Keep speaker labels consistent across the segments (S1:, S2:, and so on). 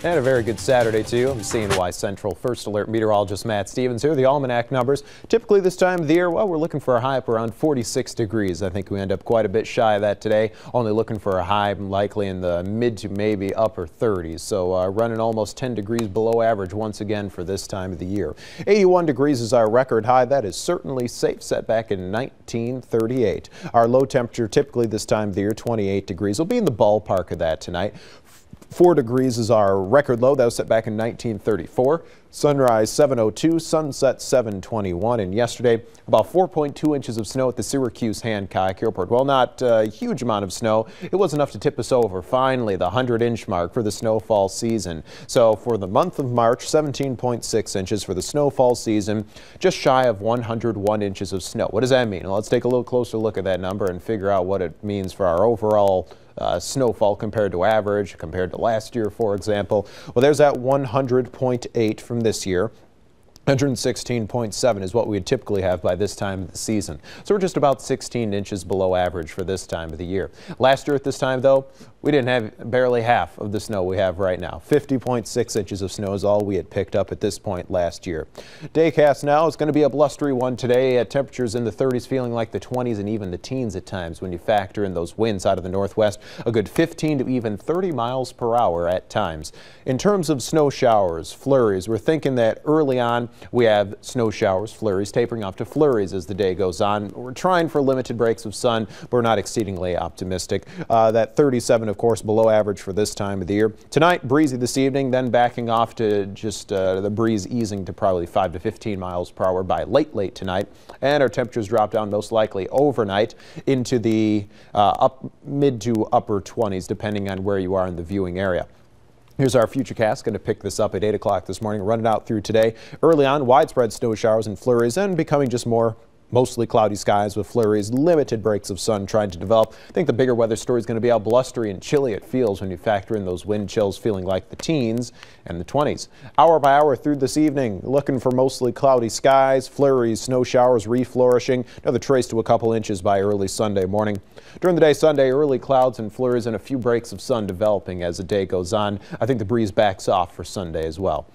S1: And a very good Saturday to you. I'm CNY Central First Alert Meteorologist Matt Stevens here. The almanac numbers. Typically this time of the year, well, we're looking for a high up around 46 degrees. I think we end up quite a bit shy of that today. Only looking for a high likely in the mid to maybe upper 30s. So running almost 10 degrees below average once again for this time of the year. 81 degrees is our record high. That is certainly safe, set back in 1938. Our low temperature typically this time of the year, 28 degrees. We'll be in the ballpark of that tonight. 4 degrees is our record low. That was set back in 1934. Sunrise 7:02, sunset 7:21, and yesterday about 4.2 inches of snow at the Syracuse Hancock Airport. Well, not a huge amount of snow. It was enough to tip us over finally the 100-inch mark for the snowfall season. So for the month of March, 17.6 inches for the snowfall season, just shy of 101 inches of snow. What does that mean? Well, let's take a little closer look at that number and figure out what it means for our overall snowfall compared to average, compared to last year, for example. Well, there's that 100.8 from this year. 116.7 is what we would typically have by this time of the season. So we're just about 16 inches below average for this time of the year. Last year at this time, though, we didn't have barely half of the snow we have right now. 50.6 inches of snow is all we had picked up at this point last year. Daycast now is going to be a blustery one today. Temperatures in the 30s, feeling like the 20s and even the teens at times when you factor in those winds out of the northwest. A good 15 to even 30 miles per hour at times. In terms of snow showers, flurries, we're thinking that early on we have snow showers, flurries, tapering off to flurries as the day goes on. We're trying for limited breaks of sun, but we're not exceedingly optimistic. That 37, of course, below average for this time of the year. Tonight, breezy this evening, then backing off to just the breeze easing to probably 5 to 15 miles per hour by late tonight. And our temperatures drop down most likely overnight into the mid to upper 20s, depending on where you are in the viewing area. Here's our futurecast. Going to pick this up at 8 o'clock this morning, run it out through today. Early on, widespread snow showers and flurries, and becoming just mostly cloudy skies with flurries, limited breaks of sun trying to develop. I think the bigger weather story is going to be how blustery and chilly it feels when you factor in those wind chills feeling like the teens and the 20s. Hour by hour through this evening, looking for mostly cloudy skies, flurries, snow showers reflourishing. Another trace to a couple inches by early Sunday morning. During the day Sunday, early clouds and flurries and a few breaks of sun developing as the day goes on. I think the breeze backs off for Sunday as well.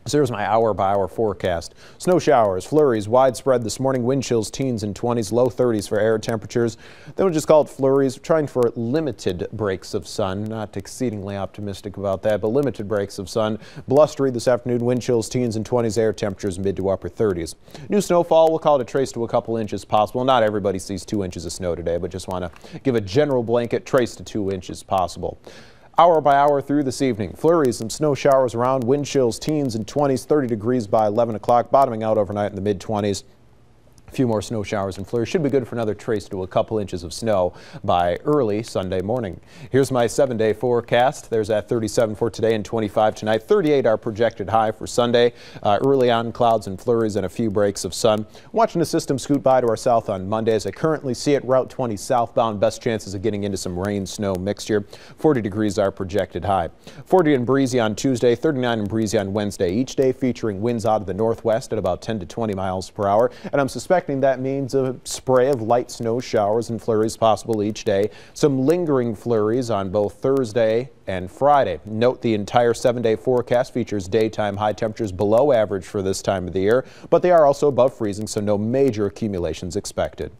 S1: So here's my hour-by-hour forecast. Snow showers, flurries, widespread this morning. Wind chills, teens and 20s, low 30s for air temperatures. Then we'll just call it flurries, trying for limited breaks of sun. Not exceedingly optimistic about that, but limited breaks of sun. Blustery this afternoon, wind chills, teens and 20s, air temperatures mid to upper 30s. New snowfall, we'll call it a trace to a couple inches possible. Not everybody sees 2 inches of snow today, but just want to give a general blanket trace to 2 inches possible. Hour by hour through this evening, flurries and snow showers around, wind chills, teens and 20s, 30 degrees by 11 o'clock, bottoming out overnight in the mid-20s. A few more snow showers and flurries should be good for another trace to a couple inches of snow by early Sunday morning. Here's my 7-day forecast. There's at 37 for today and 25 tonight. 38 our projected high for Sunday. Early on clouds and flurries and a few breaks of sun. Watching the system scoot by to our south on Monday. As I currently see it, Route 20 southbound, best chances of getting into some rain snow mixture. 40 degrees our projected high. 40 and breezy on Tuesday, 39 and breezy on Wednesday. Each day featuring winds out of the northwest at about 10 to 20 miles per hour. And I'm suspecting that means a spray of light snow showers and flurries possible each day. Some lingering flurries on both Thursday and Friday. Note the entire 7-day forecast features daytime high temperatures below average for this time of the year, but they are also above freezing, so no major accumulations expected.